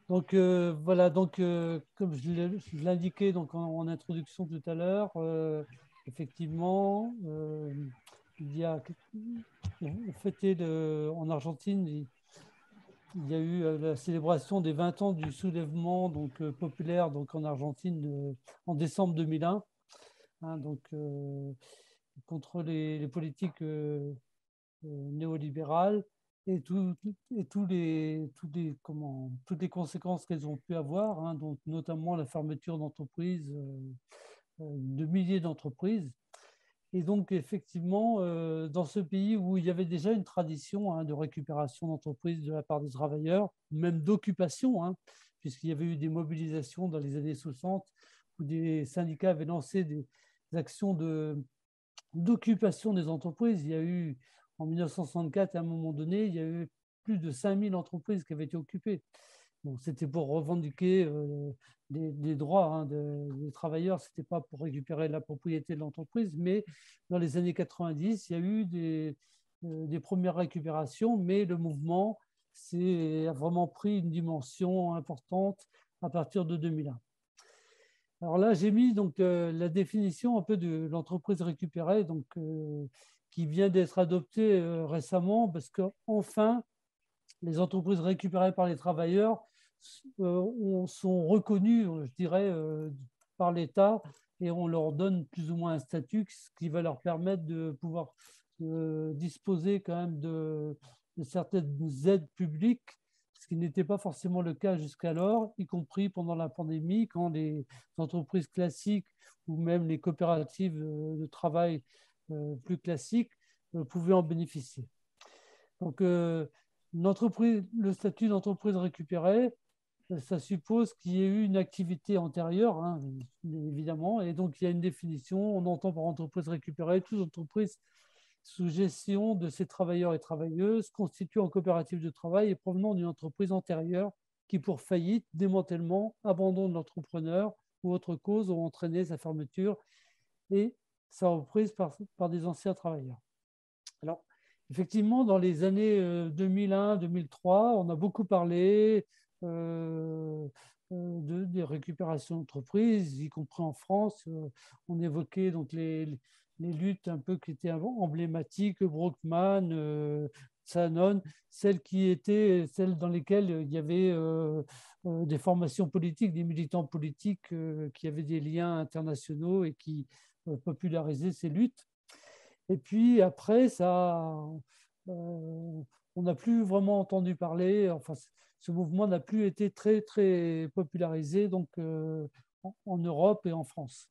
Donc voilà, donc comme je l'indiquais donc en introduction tout à l'heure, effectivement, il y a, on fêtait en Argentine, il y a eu la célébration des 20 ans du soulèvement donc, populaire donc, en Argentine en décembre 2001, hein, donc, contre les politiques néolibérales et, toutes les conséquences qu'elles ont pu avoir, hein, donc notamment la fermeture d'entreprises, de milliers d'entreprises. Et donc, effectivement, dans ce pays où il y avait déjà une tradition, hein, de récupération d'entreprises de la part des travailleurs, même d'occupation, hein, puisqu'il y avait eu des mobilisations dans les années 60 où des syndicats avaient lancé des actions d'occupation des entreprises. Il y a eu, en 1964, à un moment donné, il y a eu plus de 5000 entreprises qui avaient été occupées. Bon, c'était pour revendiquer des droits, hein, des travailleurs, ce n'était pas pour récupérer la propriété de l'entreprise, mais dans les années 90, il y a eu des premières récupérations, mais le mouvement a vraiment pris une dimension importante à partir de 2001. Alors là, j'ai mis donc la définition un peu de l'entreprise récupérée, donc qui vient d'être adoptée récemment, parce qu'enfin, les entreprises récupérées par les travailleurs sont reconnues, je dirais, par l'État, et on leur donne plus ou moins un statut, ce qui va leur permettre de pouvoir disposer quand même de certaines aides publiques, ce qui n'était pas forcément le cas jusqu'alors, y compris pendant la pandémie, quand les entreprises classiques ou même les coopératives de travail plus classiques pouvaient en bénéficier. Donc, le statut d'entreprise récupérée, ça suppose qu'il y ait eu une activité antérieure, hein, évidemment, et donc il y a une définition. On entend par entreprise récupérée toute entreprise sous gestion de ses travailleurs et travailleuses, constituée en coopérative de travail et provenant d'une entreprise antérieure qui, pour faillite, démantèlement, abandon de l'entrepreneur ou autre cause, ont entraîné sa fermeture et sa reprise par des anciens travailleurs. Alors, effectivement, dans les années 2001-2003, on a beaucoup parlé des récupérations d'entreprises, y compris en France. On évoquait donc les luttes un peu qui étaient emblématiques, Brockman, Sanon, celles dans lesquelles il y avait des formations politiques, des militants politiques qui avaient des liens internationaux et qui popularisaient ces luttes. Et puis après, on n'a plus vraiment entendu parler. Enfin, ce mouvement n'a plus été très, très popularisé donc, en Europe et en France.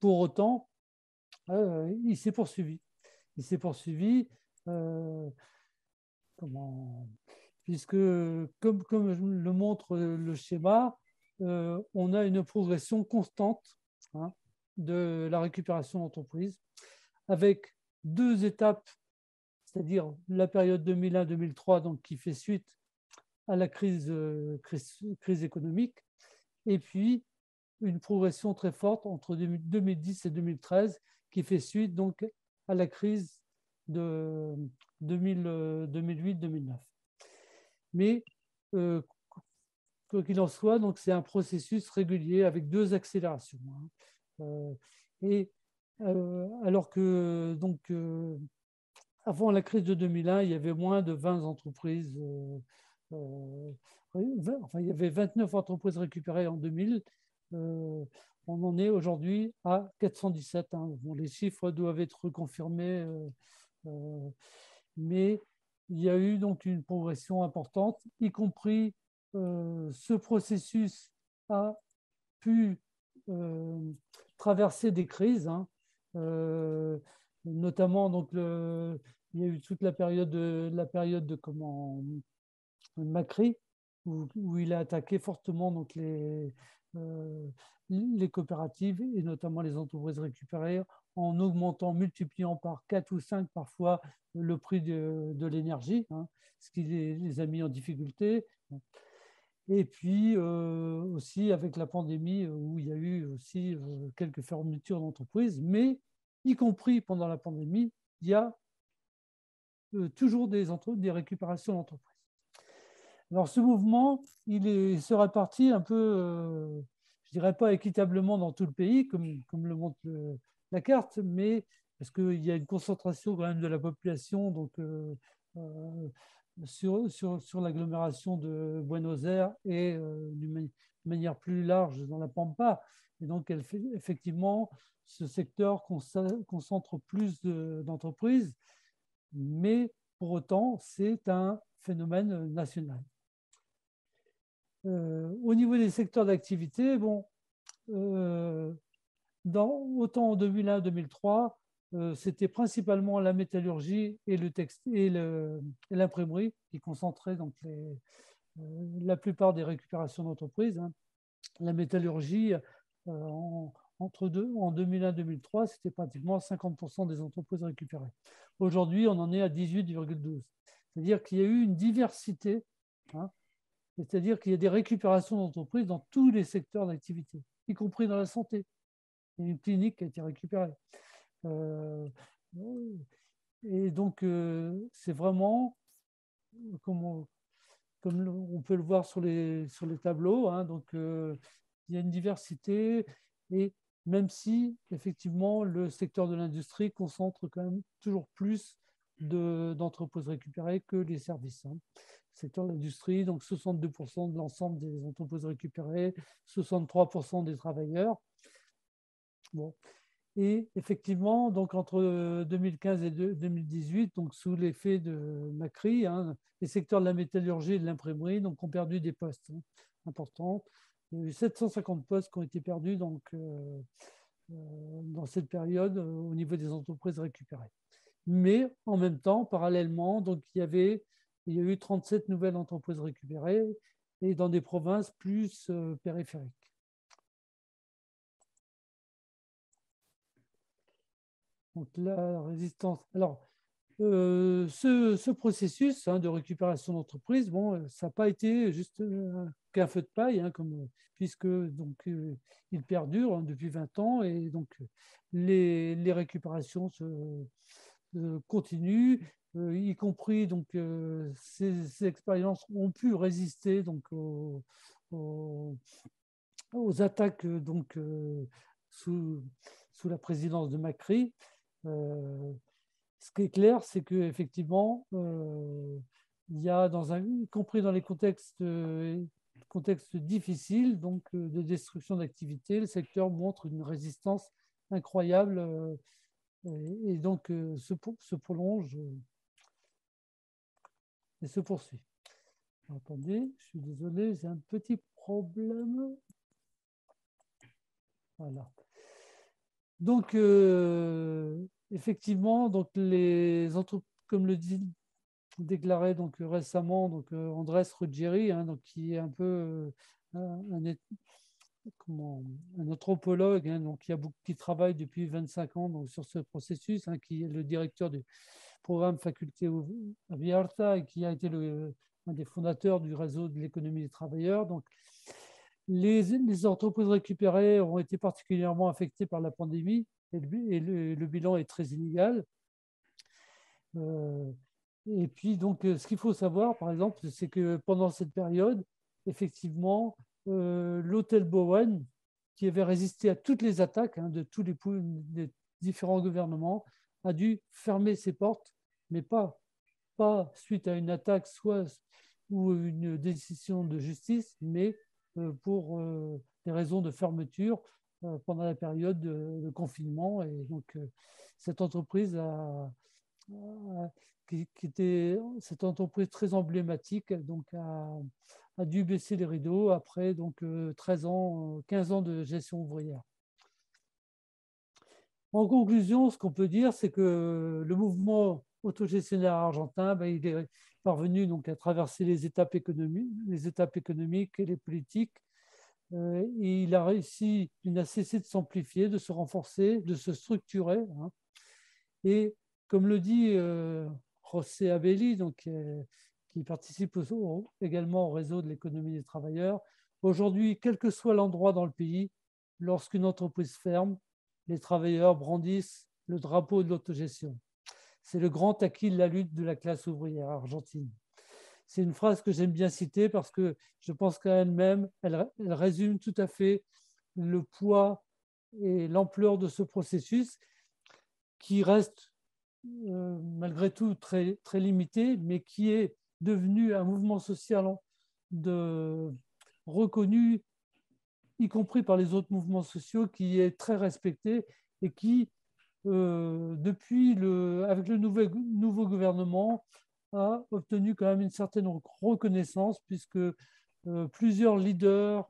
Pour autant, il s'est poursuivi. Il s'est poursuivi, euh, comment, puisque, comme le montre le schéma, on a une progression constante, hein, de la récupération d'entreprise, avec deux étapes, c'est-à-dire la période 2001-2003, donc qui fait suite à la crise économique, et puis une progression très forte entre 2010 et 2013 qui fait suite donc à la crise de 2008-2009. Mais quoi qu'il en soit, donc c'est un processus régulier avec deux accélérations, hein. Et alors que donc avant la crise de 2001, il y avait moins de 20 entreprises. Enfin, il y avait 29 entreprises récupérées en 2000. On en est aujourd'hui à 417, hein. Bon, les chiffres doivent être confirmés, mais il y a eu donc une progression importante, y compris ce processus a pu traverser des crises, hein, notamment donc il y a eu toute la période de Macri où il a attaqué fortement donc les coopératives et notamment les entreprises récupérées en augmentant, multipliant par 4 ou 5 parfois le prix de l'énergie, hein, ce qui les a mis en difficulté. Et puis aussi avec la pandémie où il y a eu aussi quelques fermetures d'entreprises, mais y compris pendant la pandémie, il y a toujours des récupérations d'entreprises. Alors, ce mouvement, il se répartit un peu, je dirais pas équitablement dans tout le pays, comme le montre la carte, mais parce qu'il y a une concentration quand même de la population donc, euh, sur l'agglomération de Buenos Aires et d'une manière plus large dans la Pampa. Et donc, effectivement, ce secteur concentre plus d'entreprises, mais pour autant, c'est un phénomène national. Au niveau des secteurs d'activité, bon, autant en 2001-2003, c'était principalement la métallurgie et le textile et l'imprimerie qui concentraient donc la plupart des récupérations d'entreprises. Hein. La métallurgie, en 2001-2003, c'était pratiquement 50% des entreprises récupérées. Aujourd'hui, on en est à 18,12. C'est-à-dire qu'il y a eu une diversité, hein, c'est-à-dire qu'il y a des récupérations d'entreprises dans tous les secteurs d'activité, y compris dans la santé. Il y a une clinique qui a été récupérée. Et donc, c'est vraiment, comme on peut le voir sur les tableaux, hein, donc, il y a une diversité, et même si, effectivement, le secteur de l'industrie concentre quand même toujours plus d'entreprises récupérées que les services. Hein. Le secteur de l'industrie, donc 62% de l'ensemble des entreprises récupérées, 63% des travailleurs. Bon. Et effectivement, donc entre 2015 et 2018, donc sous l'effet de Macri, hein, les secteurs de la métallurgie et de l'imprimerie ont perdu des postes, hein, importants. Il y a eu 750 postes qui ont été perdus donc, dans cette période au niveau des entreprises récupérées. Mais en même temps, parallèlement, donc, il y a eu 37 nouvelles entreprises récupérées et dans des provinces plus périphériques. Donc la résistance. Alors, ce processus, hein, de récupération d'entreprise, bon, ça n'a pas été juste qu'un feu de paille, hein, puisque donc, il perdure, hein, depuis 20 ans, et donc les récupérations continuent, y compris donc, ces expériences ont pu résister donc, aux attaques donc, sous la présidence de Macri. Ce qui est clair, c'est qu'effectivement, il y a, y compris dans les contextes difficiles, donc de destruction d'activité, le secteur montre une résistance incroyable, et donc se prolonge et se poursuit. Attendez, je suis désolé, j'ai un petit problème. Voilà. Donc, effectivement, donc comme le déclarait donc récemment donc, Andrés Ruggieri, hein, donc, qui est un peu un anthropologue, hein, donc, qui travaille depuis 25 ans donc, sur ce processus, hein, qui est le directeur du programme Faculté Abierta et qui a été un des fondateurs du réseau de l'économie des travailleurs. Donc, les entreprises récupérées ont été particulièrement affectées par la pandémie et le bilan est très inégal. Et puis, donc, ce qu'il faut savoir, par exemple, c'est que pendant cette période, effectivement, l'hôtel Bowen, qui avait résisté à toutes les attaques, hein, de tous des différents gouvernements, a dû fermer ses portes, mais pas suite à une attaque ou une décision de justice, mais pour des raisons de fermeture pendant la période de confinement. Et donc, cette entreprise qui était cette entreprise très emblématique, donc a dû baisser les rideaux après donc 15 ans de gestion ouvrière. En conclusion, ce qu'on peut dire, c'est que le mouvement autogestionnaire argentin, ben, il est parvenu donc à traverser les étapes économiques et les politiques. Et il n'a cessé de s'amplifier, de se renforcer, de se structurer. Hein. Et comme le dit José Abelli, donc, qui participe également au réseau de l'économie des travailleurs, aujourd'hui, quel que soit l'endroit dans le pays, lorsqu'une entreprise ferme, les travailleurs brandissent le drapeau de l'autogestion. C'est le grand acquis de la lutte de la classe ouvrière argentine. c'est une phrase que j'aime bien citer parce que je pense qu'elle-même, elle résume tout à fait le poids et l'ampleur de ce processus qui reste malgré tout très, très limité, mais qui est devenu un mouvement social reconnu, y compris par les autres mouvements sociaux, qui est très respecté et qui, avec le nouveau gouvernement, a obtenu quand même une certaine reconnaissance, puisque plusieurs leaders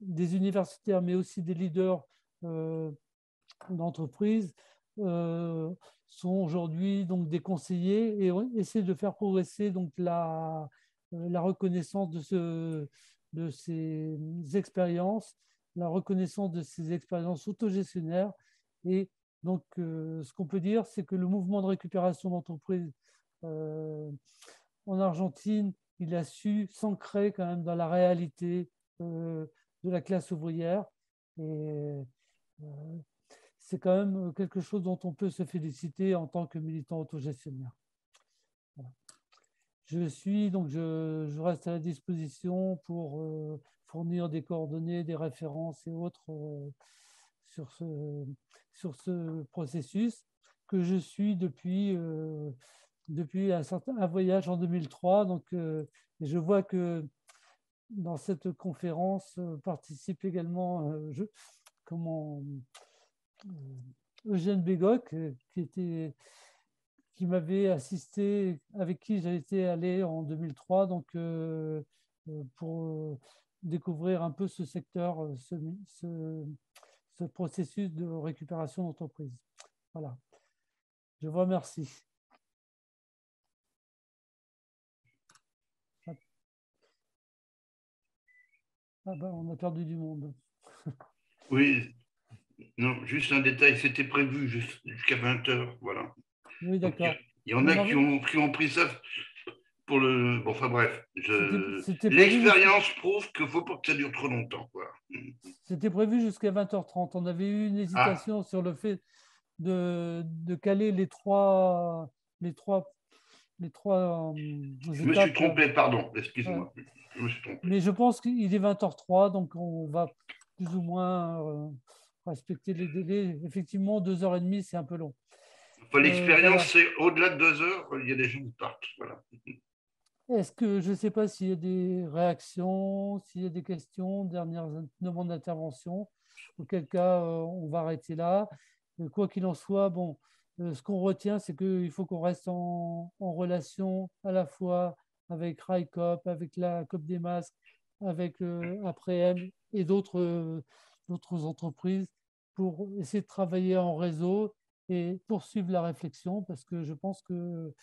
des universitaires, mais aussi des leaders d'entreprises, sont aujourd'hui donc des conseillers et on essaie de faire progresser donc la reconnaissance de ces expériences, la reconnaissance de ces expériences autogestionnaires. Et donc, ce qu'on peut dire, c'est que le mouvement de récupération d'entreprise en Argentine, il a su s'ancrer quand même dans la réalité de la classe ouvrière. Et c'est quand même quelque chose dont on peut se féliciter en tant que militant autogestionnaire. Voilà. Je reste à la disposition pour fournir des coordonnées, des références et autres sur ce processus que je suis depuis un voyage en 2003. Donc, je vois que dans cette conférence participe également Eugène Bégoc, qui m'avait assisté, avec qui j'ai été allé en 2003, donc pour découvrir un peu ce secteur, ce processus de récupération d'entreprise. Voilà. Je vous remercie. Ah ben, on a perdu du monde. Oui, non, juste un détail, c'était prévu jusqu'à 20h, voilà. Oui, d'accord. Il y en a qui ont pris ça pour le... Bon, enfin bref, l'expérience prouve qu'il ne faut pas que ça dure trop longtemps, quoi. C'était prévu jusqu'à 20h30. On avait eu une hésitation sur le fait de caler les trois je me suis trompé, pardon, excuse-moi. Je me suis trompé. Mais je pense qu'il est 20h03, donc on va plus ou moins respecter les délais. Effectivement, 2h30, c'est un peu long. Enfin, l'expérience, c'est au-delà de 2 heures, il y a des gens qui partent. Voilà. Est-ce que je ne sais pas s'il y a des réactions, s'il y a des questions, dernières demandes d'intervention, auquel cas on va arrêter là. Quoi qu'il en soit, bon, ce qu'on retient, c'est qu'il faut qu'on reste en relation à la fois avec RICOP, avec la COP des masques, avec Après-M et d'autres entreprises pour essayer de travailler en réseau et poursuivre la réflexion, parce que je pense que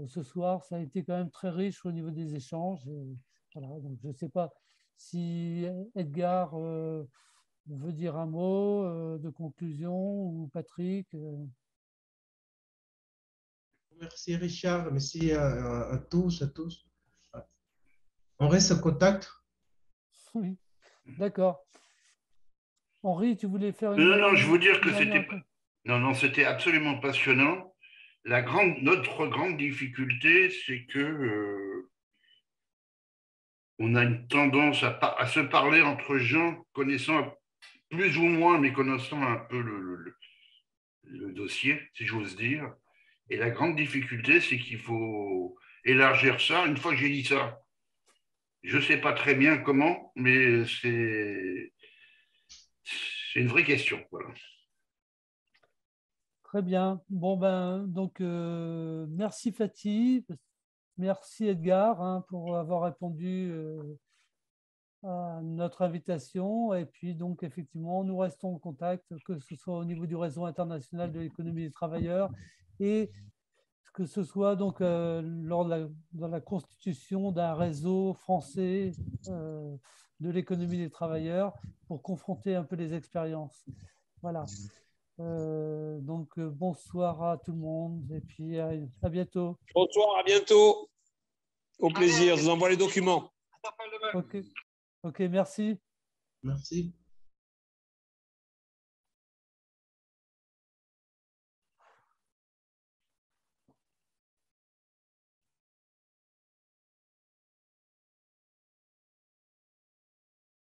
ce soir, ça a été quand même très riche au niveau des échanges. Et voilà, donc je ne sais pas si Edgar veut dire un mot de conclusion ou Patrick. Merci Richard, merci à tous, On reste en contact. Oui, d'accord. Henri, tu voulais faire Non, je veux dire que c'était absolument passionnant. Notre grande difficulté, c'est que on a une tendance à se parler entre gens connaissant plus ou moins, mais connaissant un peu le dossier, si j'ose dire. Et la grande difficulté, c'est qu'il faut élargir ça. Une fois que j'ai dit ça, je ne sais pas très bien comment, mais c'est une vraie question. Voilà. Très bien. Bon, ben, donc, merci Fatih, merci Edgar pour avoir répondu à notre invitation. Et puis, donc, effectivement, nous restons en contact, que ce soit au niveau du réseau international de l'économie des travailleurs et que ce soit donc dans la constitution d'un réseau français de l'économie des travailleurs pour confronter un peu les expériences. Voilà. Donc, bonsoir à tout le monde et puis à bientôt. Bonsoir, à bientôt. Au plaisir, je vous envoie les documents. Ok, merci. Merci.